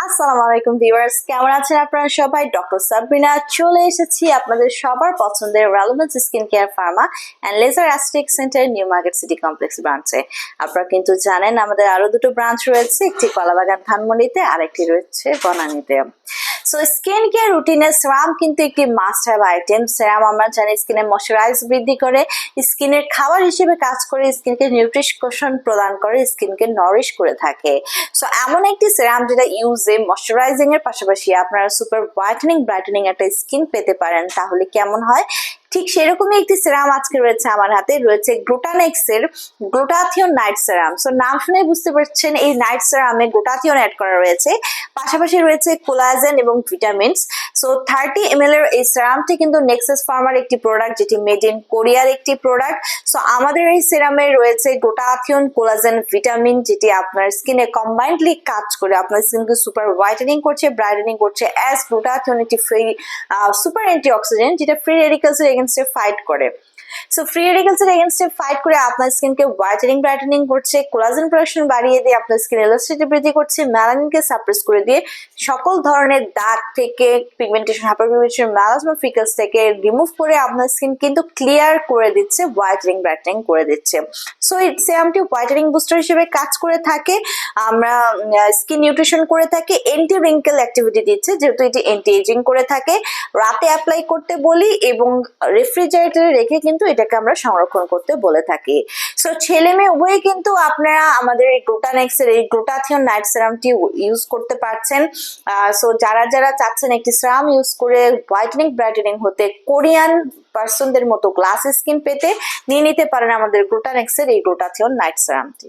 আসসালামু আলাইকুম ভিউয়ার্স, কেমন আছেন আপনারা সবাই? ডক্টর সাবরিনা চলে এসেছি আপনাদের সবার পছন্দের relevance skin care pharma and laser aesthetic centre New Market city complex ব্রাঞ্চে। আপনারা কিন্তু জানেন আমাদের আরো দুটো ব্রাঞ্চ রয়েছে, একটি কলাবাগান ধানমন্ডিতে আর একটি রয়েছে বনানীতে। সো স্কিন কেয়ার রুটিনে সেরাম কিন্তু একটি মাস্ট হ্যাভ আইটেম। সেরাম আমরা জানি স্কিনে ময়শ্চারাইজ বৃদ্ধি করে, স্কিনের খাবার হিসেবে কাজ করে, স্কিনকে নিউট্রিশন প্রদান করে, স্কিনকে নরিশ করে থাকে। সো এমন একটি সেরাম যেটা ইউজে ময়শ্চারাইজিং এর পাশাপাশি আপনারা সুপার ব্রাইটেনিং একটা স্কিন পেতে পারেন, তাহলে কেমন হয়? ঠিক সেরকমই একটি সেরাম আজকে রয়েছে আমার হাতে, রয়েছে গ্লুটানেক্স এর গ্লুটাথিয়ন নাইট সেরাম। সো নাম শুনে বুঝতে পারছেন এই নাইট সেরামে গ্লুটাথিয়ন অ্যাড করা রয়েছে, পাশাপাশি রয়েছে কোলাজেন এবং ভিটামিনস। সো 30 ml এর এই সেরামটি কিন্তু নেক্সাস ফার্মার একটি প্রোডাক্ট, যেটি মেড ইন কোরিয়ার একটি প্রোডাক্ট। সো আমাদের এই সেরামে রয়েছে গ্লুটাথিয়ন, কোলাজেন, ভিটামিন, যেটি আপনার স্কিনে কম্বাইন্ডলি কাজ করে আপনার স্কিনকে সুপার হোয়াইটেনিং করছে, ব্রাইটেনিং করছে। অ্যাজ গ্লুটাথিয়ন একটি ফ্রি সুপার অ্যান্টিঅক্সিডেন্ট, যেটা ফ্রি রেডিক্যালস এর এগেইনস্টে ফাইট করে। সো ফ্রি রেডিক্যালস এর এগেইনস্টে ফাইট করে আপনার স্কিনকে হোয়াইটেনিং ব্রাইটেনিং করছে, কোলাজেন প্রোডাকশন বাড়িয়ে দিয়ে আপনার স্কিন ইলাস্টিসিটি বৃদ্ধি করছে, মেলানিনকে সাপ্রেস করে দিয়ে সকল ধরনের দাগ থেকে, পিগমেন্টেশন, হাইপারপিগমেন্টেশন, মেলাসমা ফ্রিকলস থেকে রিমুভ করে আপনার স্কিন কিন্তু ক্লিয়ার করে দিচ্ছে, হোয়াইটেনিং ব্রাইটেনিং করে দিচ্ছে। সো এই সেরামটি হোয়াইটেনিং বুস্টার হিসেবে কাজ করে থাকে। আমরা স্কিন নিউট্রিশন করে থাকি, এন্টি রিঙ্কেল অ্যাক্টিভিটি দিচ্ছে, যেহেতু এটি এন্টি এজিং করে থাকে। রাতে অ্যাপ্লাই করতে বলি এবং রেফ্রিজারেটরে রেখে কিন্তু এটাকে আমরা সংরক্ষণ করতে বলে থাকি। সো ছেলে মেয়ে উভয়ই কিন্তু আপনারা আমাদের এই গ্লুটানেক্স এর এই গ্লুটাথিয়ন নাইট সেরামটি ইউজ করতে পারছেন। সো যারা যারা চাচ্ছেন একটি সেরাম ইউজ করে হোয়াইটেনিং ব্রাইটেনিং হতে, কোরিয়ান পার্সনদের মতো গ্লাস স্কিন পেতে, নিয়ে নিতে পারেন আমাদের গ্লুটানেক্স এর এই গ্লুটাথিয়ন নাইট সেরামটি।